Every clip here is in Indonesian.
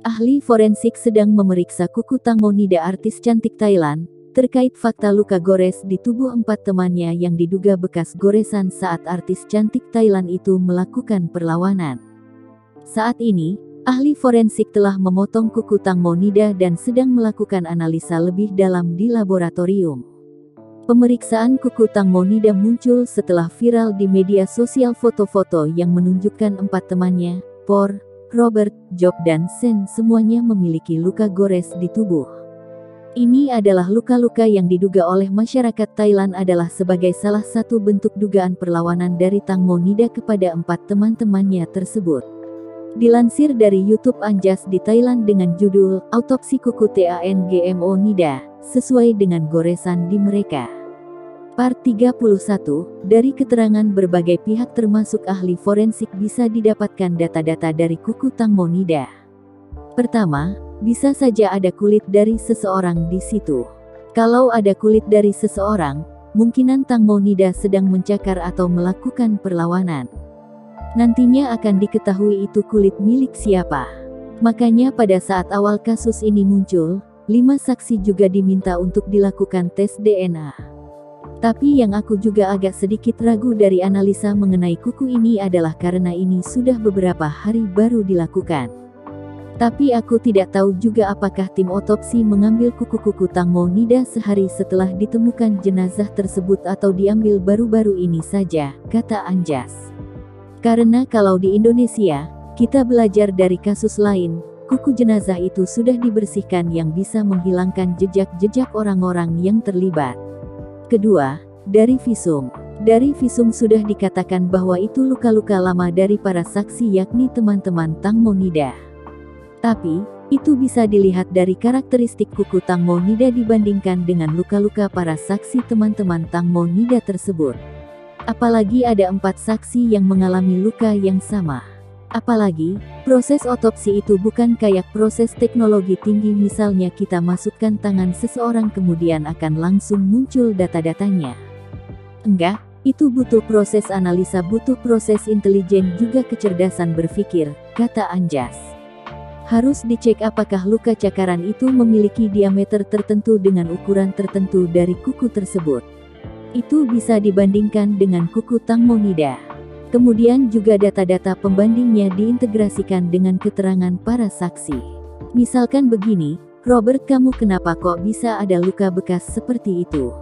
Ahli forensik sedang memeriksa kuku Tang Monida, artis cantik Thailand, terkait fakta luka gores di tubuh 4 temannya yang diduga bekas goresan saat artis cantik Thailand itu melakukan perlawanan. Saat ini, ahli forensik telah memotong kuku Tang Monida dan sedang melakukan analisa lebih dalam di laboratorium. Pemeriksaan kuku Tang Monida muncul setelah viral di media sosial foto-foto yang menunjukkan 4 temannya, Por, Robert, Job dan Sen, semuanya memiliki luka gores di tubuh. Ini adalah luka-luka yang diduga oleh masyarakat Thailand adalah sebagai salah satu bentuk dugaan perlawanan dari Tang Monida kepada 4 teman-temannya tersebut. Dilansir dari YouTube Anjas di Thailand dengan judul Autopsi Kuku Tangmo Nida, sesuai dengan goresan di mereka. Part 31, dari keterangan berbagai pihak termasuk ahli forensik bisa didapatkan data-data dari kuku Tang Monida. Pertama, bisa saja ada kulit dari seseorang di situ. Kalau ada kulit dari seseorang, kemungkinan Tang Monida sedang mencakar atau melakukan perlawanan. Nantinya akan diketahui itu kulit milik siapa. Makanya pada saat awal kasus ini muncul, 5 saksi juga diminta untuk dilakukan tes DNA. Tapi yang aku juga agak sedikit ragu dari analisa mengenai kuku ini adalah karena ini sudah beberapa hari baru dilakukan. Tapi aku tidak tahu juga apakah tim otopsi mengambil kuku-kuku Tang Monida sehari setelah ditemukan jenazah tersebut atau diambil baru-baru ini saja, kata Anjas. Karena kalau di Indonesia, kita belajar dari kasus lain, kuku jenazah itu sudah dibersihkan yang bisa menghilangkan jejak-jejak orang-orang yang terlibat. Kedua, dari visum. Dari visum sudah dikatakan bahwa itu luka-luka lama dari para saksi yakni teman-teman Tang Monida. Tapi, itu bisa dilihat dari karakteristik kuku Tang Monida dibandingkan dengan luka-luka para saksi teman-teman Tang Monida tersebut. Apalagi ada 4 saksi yang mengalami luka yang sama. Apalagi, proses otopsi itu bukan kayak proses teknologi tinggi misalnya kita masukkan tangan seseorang kemudian akan langsung muncul data-datanya. Enggak, itu butuh proses analisa, butuh proses intelijen juga kecerdasan berpikir, kata Anjas. Harus dicek apakah luka cakaran itu memiliki diameter tertentu dengan ukuran tertentu dari kuku tersebut. Itu bisa dibandingkan dengan kuku Tang Monida. Kemudian juga data-data pembandingnya diintegrasikan dengan keterangan para saksi. Misalkan begini, Robert, kamu kenapa kok bisa ada luka bekas seperti itu?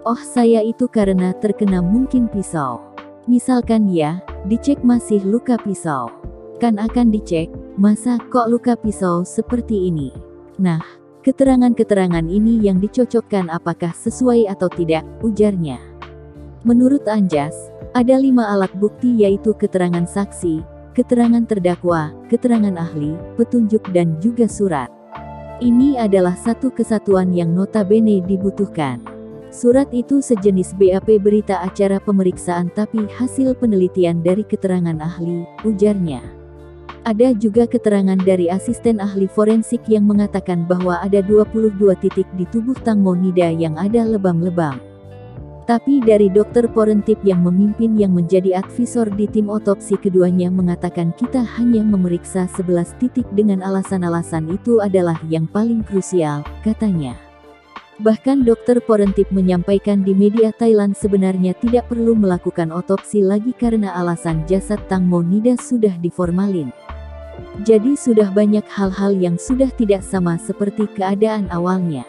Oh, saya itu karena terkena mungkin pisau. Misalkan ya, dicek masih luka pisau. Kan akan dicek, masa kok luka pisau seperti ini? Nah, keterangan-keterangan ini yang dicocokkan apakah sesuai atau tidak, ujarnya. Menurut Anjas, ada 5 alat bukti yaitu keterangan saksi, keterangan terdakwa, keterangan ahli, petunjuk dan juga surat. Ini adalah satu kesatuan yang notabene dibutuhkan. Surat itu sejenis BAP berita acara pemeriksaan tapi hasil penelitian dari keterangan ahli, ujarnya. Ada juga keterangan dari asisten ahli forensik yang mengatakan bahwa ada 22 titik di tubuh Tang Monida yang ada lebam-lebam. Tapi dari dokter forensik yang memimpin yang menjadi advisor di tim otopsi keduanya mengatakan kita hanya memeriksa 11 titik dengan alasan-alasan itu adalah yang paling krusial, katanya. Bahkan dokter forensik menyampaikan di media Thailand sebenarnya tidak perlu melakukan otopsi lagi karena alasan jasad Tang Monida sudah diformalin. Jadi sudah banyak hal-hal yang sudah tidak sama seperti keadaan awalnya.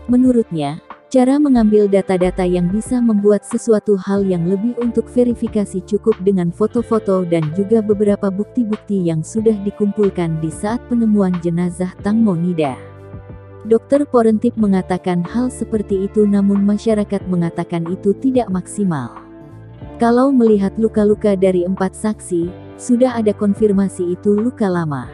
Menurutnya, cara mengambil data-data yang bisa membuat sesuatu hal yang lebih untuk verifikasi cukup dengan foto-foto dan juga beberapa bukti-bukti yang sudah dikumpulkan di saat penemuan jenazah Tang Monida. Dokter forensik mengatakan hal seperti itu namun masyarakat mengatakan itu tidak maksimal. Kalau melihat luka-luka dari 4 saksi, sudah ada konfirmasi itu luka lama.